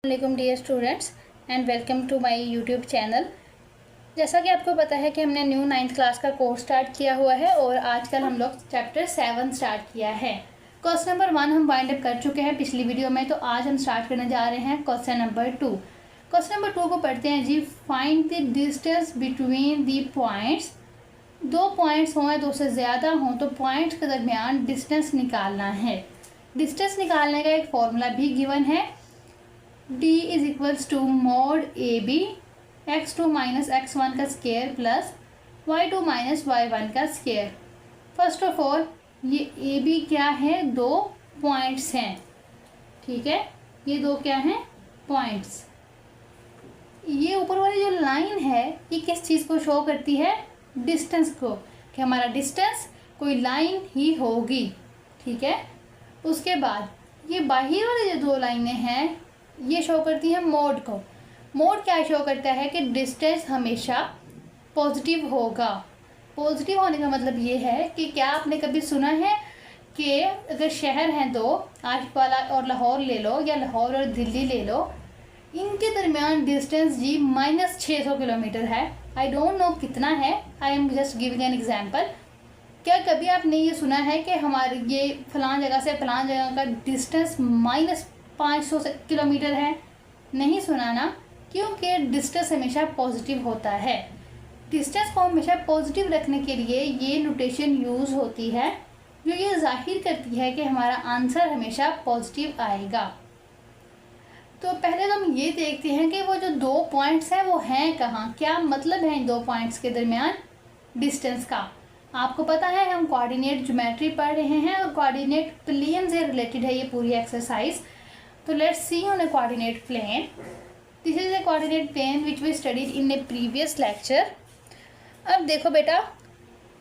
वालेकुम dear students and welcome to my YouTube channel. जैसा कि आपको पता है कि हमने न्यू 9th क्लास का कोर्स स्टार्ट किया हुआ है और आजकल हम लोग चैप्टर 7 स्टार्ट किया है। क्वेश्चन नंबर 1 हम वाइंड अप कर चुके हैं पिछली वीडियो में, तो आज हम स्टार्ट करने जा रहे हैं क्वेश्चन नंबर 2। क्वेश्चन नंबर 2 को पढ़ते हैं जी। Find the distance between the points. दो पॉइंट्स हों या दो से ज़्यादा हों तो पॉइंट्स के दरमियान डिस्टेंस निकालना है। डिस्टेंस निकालने का एक फॉर्मूला भी गिवन है। d is equals to mod A B x2 minus x1 का square plus y2 minus y1 का स्केयर। फर्स्ट ऑफ ऑल ये ए बी क्या है? दो पॉइंट्स हैं, ठीक है। ये दो क्या हैं? पॉइंट्स। ये ऊपर वाली जो लाइन है ये किस चीज़ को शो करती है? डिस्टेंस को, कि हमारा डिस्टेंस कोई लाइन ही होगी, ठीक है। उसके बाद ये बाहर वाली जो दो लाइनें हैं ये शो करती है मोड को। मोड क्या शो करता है कि डिस्टेंस हमेशा पॉजिटिव होगा। पॉजिटिव होने का मतलब ये है कि क्या आपने कभी सुना है कि अगर शहर हैं दो, आशिक वाला और लाहौर ले लो या लाहौर और दिल्ली ले लो, इनके दरमियान डिस्टेंस जी -600 किलोमीटर है। आई डोंट नो कितना है, I am just giving an example. क्या कभी आपने ये सुना है कि हमारे ये फलां जगह से फलां जगह का डिस्टेंस -500 किलोमीटर है? नहीं सुना ना, क्योंकि डिस्टेंस हमेशा पॉजिटिव होता है। डिस्टेंस को हमेशा पॉजिटिव रखने के लिए ये नोटेशन यूज़ होती है जो ये जाहिर करती है कि हमारा आंसर हमेशा पॉजिटिव आएगा। तो पहले तो हम ये देखते हैं कि वो जो दो पॉइंट्स हैं वो हैं कहाँ, क्या मतलब है इन दो पॉइंट्स के दरमियान डिस्टेंस का। आपको पता है हम कोऑर्डिनेट ज्योमेट्री पढ़ रहे हैं और कोऑर्डिनेट प्लेन से रिलेटेड है ये पूरी एक्सरसाइज। तो let's see on a coordinate plane. This is a coordinate plane which we studied in a previous lecture. अब देखो बेटा,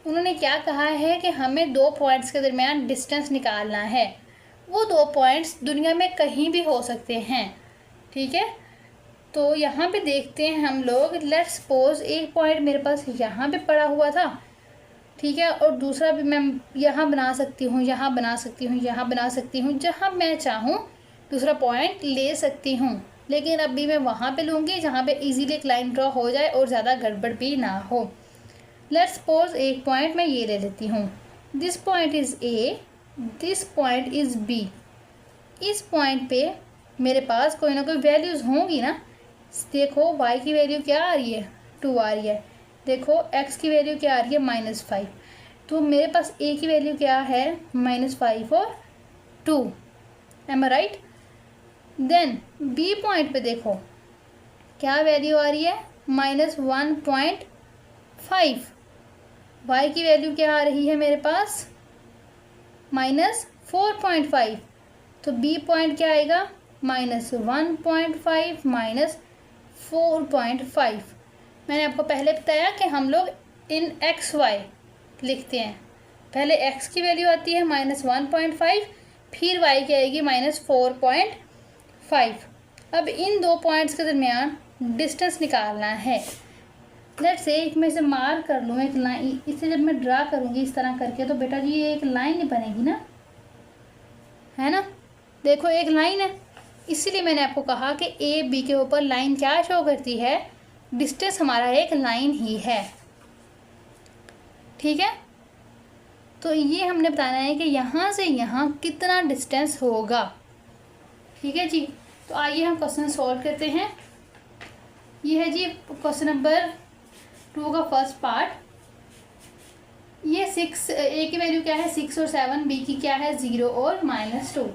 उन्होंने क्या कहा है कि हमें दो पॉइंट्स के दरमियान डिस्टेंस निकालना है। वो दो पॉइंट्स दुनिया में कहीं भी हो सकते हैं, ठीक है। तो यहाँ पे देखते हैं हम लोग। लेट्स सपोज एक पॉइंट मेरे पास यहाँ पे पड़ा हुआ था, ठीक है, और दूसरा भी मैं यहाँ बना सकती हूँ, यहाँ बना सकती हूँ, यहाँ बना सकती हूँ, जहाँ मैं चाहूँ दूसरा पॉइंट ले सकती हूँ। लेकिन अभी मैं वहाँ पे लूँगी जहाँ पे इजीली एक लाइन ड्रॉ हो जाए और ज़्यादा गड़बड़ भी ना हो। लेट्स सपोज एक पॉइंट मैं ये ले लेती हूँ। This point is A, this point is B. इस पॉइंट पे मेरे पास कोई ना कोई वैल्यूज़ होंगी ना। देखो y की वैल्यू क्या आ रही है? 2 आ रही है। देखो x की वैल्यू क्या आ रही है? -5। तो मेरे पास a की वैल्यू क्या है? -5 और 2। एम आई राइट? देन बी पॉइंट पे देखो क्या वैल्यू आ रही है? -1.5। वाई की वैल्यू क्या आ रही है मेरे पास? -4.5। तो बी पॉइंट क्या आएगा? -1.5 -4.5। मैंने आपको पहले बताया कि हम लोग इन एक्स वाई लिखते हैं। पहले एक्स की वैल्यू आती है -1.5, फिर वाई की आएगी -4.5। अब इन दो पॉइंट्स के दरमियान डिस्टेंस निकालना है। लेट्स से मैं इसे मार्क कर लूँ एक लाइन। इसे जब मैं ड्रा करूँगी इस तरह करके तो बेटा जी ये एक लाइन ही बनेगी ना, है ना। देखो एक लाइन है, इसीलिए मैंने आपको कहा कि ए बी के ऊपर लाइन क्या शो करती है? डिस्टेंस हमारा एक लाइन ही है, ठीक है। तो ये हमने बताना है कि यहाँ से यहाँ कितना डिस्टेंस होगा, ठीक है जी। तो आइए हम क्वेश्चन सॉल्व करते हैं। ये है जी क्वेश्चन नंबर 2 का फर्स्ट पार्ट। ये 6, ए की वैल्यू क्या है? 6 और 7, बी की क्या है? 0 और -2।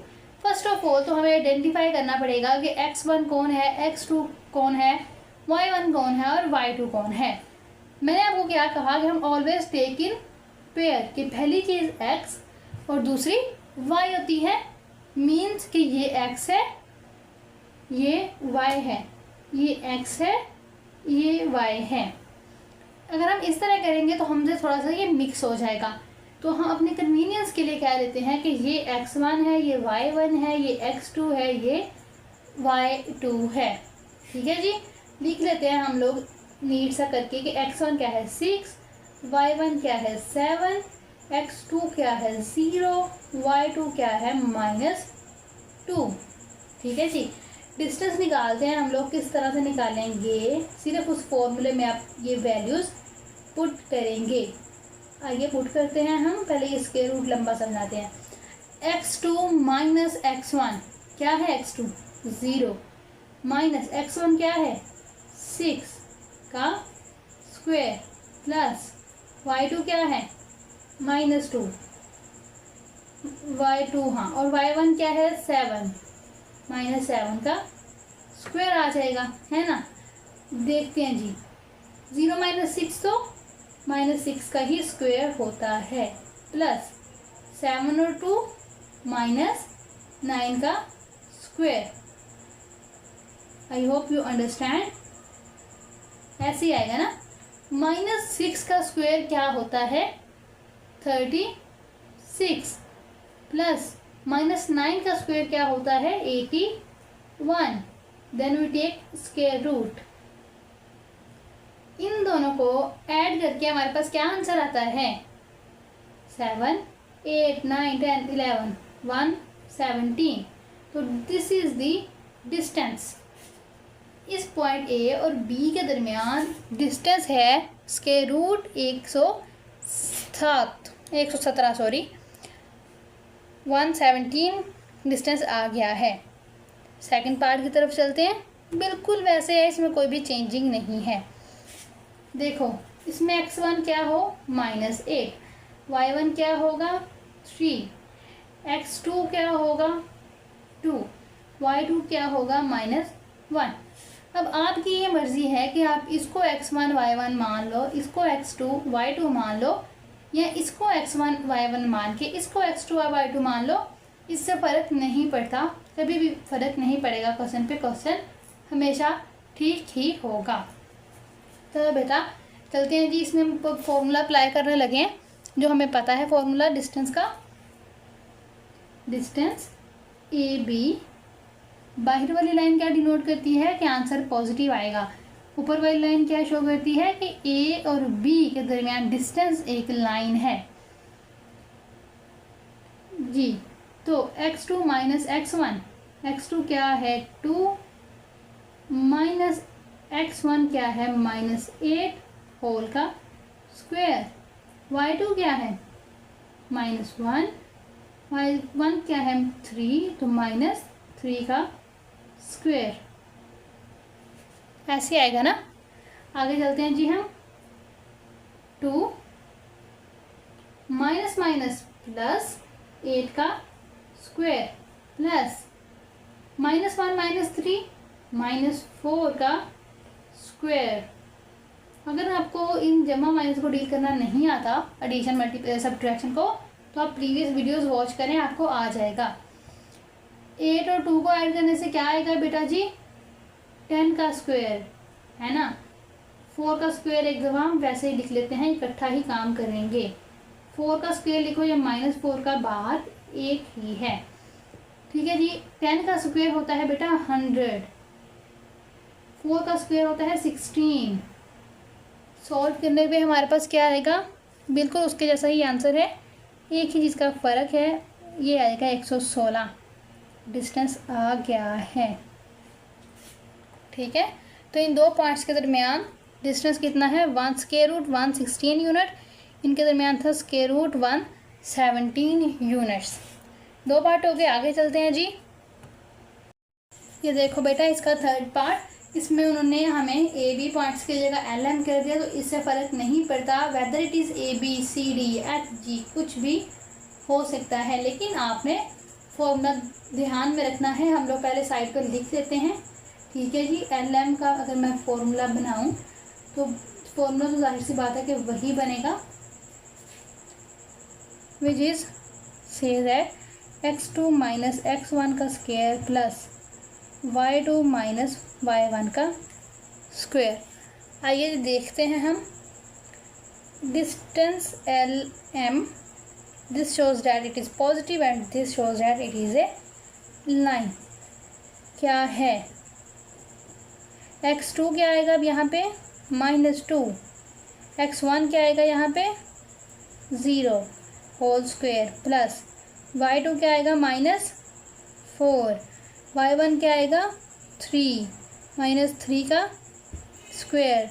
फर्स्ट ऑफ ऑल तो हमें आइडेंटिफाई करना पड़ेगा कि x1 कौन है, x2 कौन है, y1 कौन है और y2 कौन है। मैंने आपको क्या कहा कि हम ऑलवेज टेक इन पेयर, कि पहली चीज़ x और दूसरी y होती है। मीन्स कि ये x है, ये y है, ये x है, ये y है। अगर हम इस तरह करेंगे तो हमसे थोड़ा सा ये मिक्स हो जाएगा। तो हम अपने कन्वीनियंस के लिए कह लेते हैं कि ये x1 है, ये y1 है, ये x2 है, ये y2 है, ठीक है जी। लिख लेते हैं हम लोग नीट सा करके कि x1 क्या है? 6, y1 क्या है? 7, x2 क्या है? 0, y2 क्या है? -2, ठीक है जी। डिस्टेंस निकालते हैं हम लोग, किस तरह से निकालेंगे, सिर्फ उस फॉर्मूले में आप ये वैल्यूज़ पुट करेंगे। आइए पुट करते हैं हम। पहले ये स्क्वायर रूट लंबा समझाते हैं। x2 माइनस x1 क्या है, x2 0 माइनस x1 क्या है 6 का स्क्वायर प्लस y2 क्या है -2 y2 हाँ, और y1 क्या है 7 -7 का स्क्वायर आ जाएगा, है ना। देखते हैं जी, 0 माइनस 6 तो -6 का ही स्क्वायर होता है, प्लस 7 और 2 -9 का square. I hope you understand. ऐसे ही आएगा ना। -6 का स्क्वायर क्या होता है 36 प्लस -9 का स्क्वायर क्या होता है 81। Then we take square root. इन दोनों को ऐड करके हमारे पास क्या आंसर आता है 7 8 9 10 11 117। तो दिस इज द डिस्टेंस। इस पॉइंट ए और बी के दरमियान डिस्टेंस है स्क्वायर रूट 117 सॉरी 117 डिस्टेंस आ गया है। सेकंड पार्ट की तरफ चलते हैं। बिल्कुल वैसे है, इसमें कोई भी चेंजिंग नहीं है। देखो इसमें x1 क्या हो -8, y1 क्या होगा 3, x2 क्या होगा 2, y2 क्या होगा -1। अब आपकी ये मर्ज़ी है कि आप इसको x1 y1 मान लो, इसको x2 y2 मान लो, या इसको x1 y1 मान के इसको x2 y2 मान लो। इससे फ़र्क नहीं पड़ता, कभी भी फ़र्क नहीं पड़ेगा। क्वेश्चन पे क्वेश्चन हमेशा ठीक ही होगा। तो बेटा चलते हैं जी, इसमें हम फॉर्मूला अप्लाई करने लगे हैं जो हमें पता है फॉर्मूला डिस्टेंस का। डिस्टेंस ए बी, बाहर वाली लाइन क्या डिनोट करती है कि आंसर पॉजिटिव आएगा। ऊपर वाली लाइन क्या शो करती है कि ए और बी के दरमियान डिस्टेंस एक लाइन है जी। तो x2 माइनस x1, x2 क्या है 2 माइनस x1 क्या है -8 होल का स्क्वायर, y2 क्या है -1, y1 क्या है 3 तो -3 का स्क्वायर। ऐसे आएगा ना। आगे चलते हैं जी हम। 2 माइनस माइनस प्लस 8 का स्क्वायर प्लस -1 -3 -4 का स्क्वायर। अगर आपको इन जमा माइनस को डील करना नहीं आता, एडिशन मल्टीप्लाई सब्ट्रैक्शन को, तो आप प्रीवियस वीडियोस वॉच करें, आपको आ जाएगा। 8 और 2 को ऐड करने से क्या आएगा बेटा जी 10 का स्क्वायर, है ना। 4 का स्क्वायर एक दफ़ा हम वैसे ही लिख लेते हैं, इकट्ठा ही काम करेंगे। 4 का स्क्वायर लिखो या -4 का, बाहर एक ही है, ठीक है जी। 10 का स्क्वायर होता है बेटा 100, 4 का स्क्वायर होता है 16। सॉल्व करने पे हमारे पास क्या आएगा, बिल्कुल उसके जैसा ही आंसर है, एक ही चीज़ का फ़र्क है, ये आएगा 116 डिस्टेंस आ गया है, ठीक है। तो इन दो पॉइंट्स के दरमियान डिस्टेंस कितना है 1 स्क्वायर रूट 116 यूनिट, इनके दरमियान था स्क्वायर रूट 117 यूनिट्स। दो पार्ट हो गए। आगे चलते हैं जी। ये देखो बेटा इसका थर्ड पार्ट, इसमें उन्होंने हमें ए बी पॉइंट्स की जगह एल एम कर दिया, तो इससे फ़र्क नहीं पड़ता whether it is A B C D F G, कुछ भी हो सकता है, लेकिन आपने फॉर्मूला ध्यान में रखना है। हम लोग पहले साइड पर लिख देते हैं, ठीक है जी। एल एम का अगर मैं फॉर्मूला बनाऊं तो फॉर्मूला तो जाहिर सी बात है कि वही बनेगा, which is say that x2 minus x1 का square plus y2 minus y1 का स्क्वायर। आइए देखते हैं हम। Distance L M, this shows that it is positive and this shows that it is a line. क्या है x2 क्या आएगा अब यहाँ पे -2, x1 क्या आएगा यहाँ पे 0 होल स्क्वायर प्लस y2 क्या आएगा -4, y1 क्या आएगा -3 का स्क्वायर,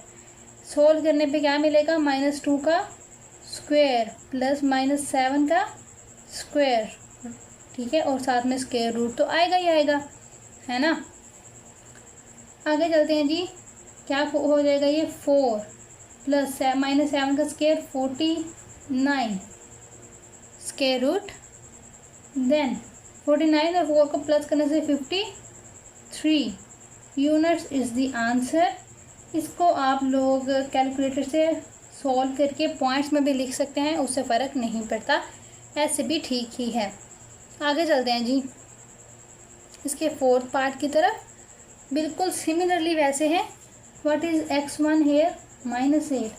सोल्व करने पे क्या मिलेगा, -2 का स्क्वायर प्लस -7 का स्क्वायर, ठीक है, और साथ में स्क्वायर रूट तो आएगा ही आएगा, है ना। आगे चलते हैं जी, क्या हो जाएगा ये 4 प्लस -7 का स्क्वायर 49 स्क्वायर रूट, देन 49 और 4 को प्लस करने से 53 यूनिट्स इज द आंसर। इसको आप लोग कैलकुलेटर से सॉल्व करके पॉइंट्स में भी लिख सकते हैं, उससे फ़र्क नहीं पड़ता, ऐसे भी ठीक ही है। आगे चलते हैं जी इसके फोर्थ पार्ट की तरफ। बिल्कुल सिमिलरली वैसे है, what is x1 here -8,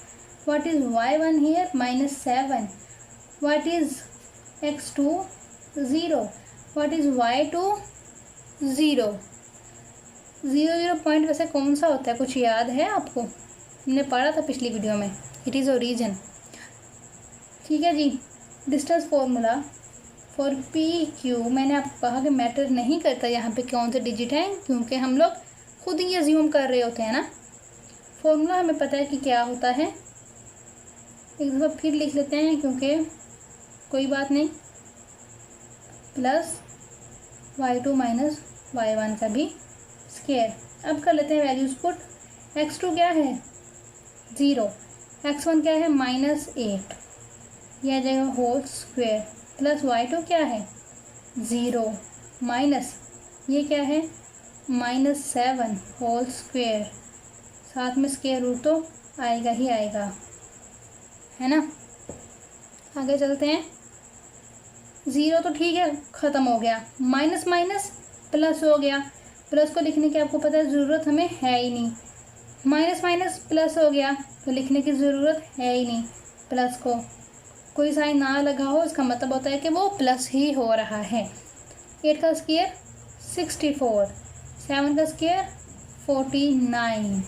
what is y1 here -7, what is x2 0, what is y2 0। 0 point वैसे कौन सा होता है, कुछ याद है आपको? हमने पढ़ा था पिछली वीडियो में, इट इज़ ओरिजिन, ठीक है जी। डिस्टेंस फॉर्मूला फॉर PQ, मैंने आपको कहा कि मैटर नहीं करता यहाँ पे कौन से डिजिट हैं, क्योंकि हम लोग खुद ही अज्यूम कर रहे होते हैं ना। फॉर्मूला हमें पता है कि क्या होता है, एक दफ़ा फिर लिख लेते हैं क्योंकि कोई बात नहीं, प्लस y2 माइनस y1 का भी स्क्वायर। अब कर लेते हैं वैल्यूज पुट। x2 क्या है 0, x1 क्या है -8, यह आ जाएगा होल स्क्वायर, प्लस y2 क्या है 0 माइनस ये क्या है -7 होल स्क्वायर, साथ में स्क्वायर रूट तो आएगा ही आएगा, है ना। आगे चलते हैं, 0 तो ठीक है ख़त्म हो गया, माइनस माइनस प्लस हो गया, प्लस को लिखने की आपको पता है ज़रूरत हमें है ही नहीं, माइनस माइनस प्लस हो गया तो लिखने की ज़रूरत है ही नहीं, प्लस को कोई साइन ना लगा हो इसका मतलब होता है कि वो प्लस ही हो रहा है। 8 का स्क्वायर 64, 7 का स्क्वायर 49,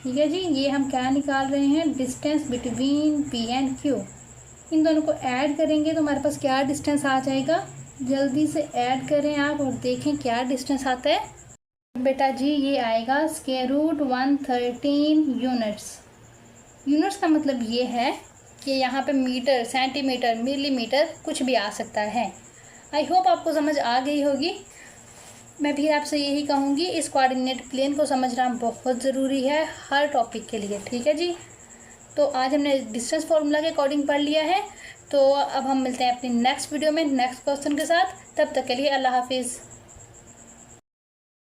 ठीक है जी। ये हम क्या निकाल रहे हैं, distance between P and Q। इन दोनों को ऐड करेंगे तो हमारे पास क्या डिस्टेंस आ जाएगा, जल्दी से ऐड करें आप और देखें क्या डिस्टेंस आता है। बेटा जी ये आएगा स्क्वायर रूट 113 यूनिट्स। यूनिट्स का मतलब ये है कि यहाँ पे मीटर, सेंटीमीटर, मिलीमीटर कुछ भी आ सकता है। आई होप आपको समझ आ गई होगी। मैं भी आपसे यही कहूँगी, इस कोऑर्डिनेट प्लेन को समझना बहुत ज़रूरी है हर टॉपिक के लिए, ठीक है जी। तो आज हमने डिस्टेंस फार्मूला के अकॉर्डिंग पढ़ लिया है, तो अब हम मिलते हैं अपनी नेक्स्ट वीडियो में नेक्स्ट क्वेश्चन के साथ। तब तक के लिए अल्लाह हाफिज़।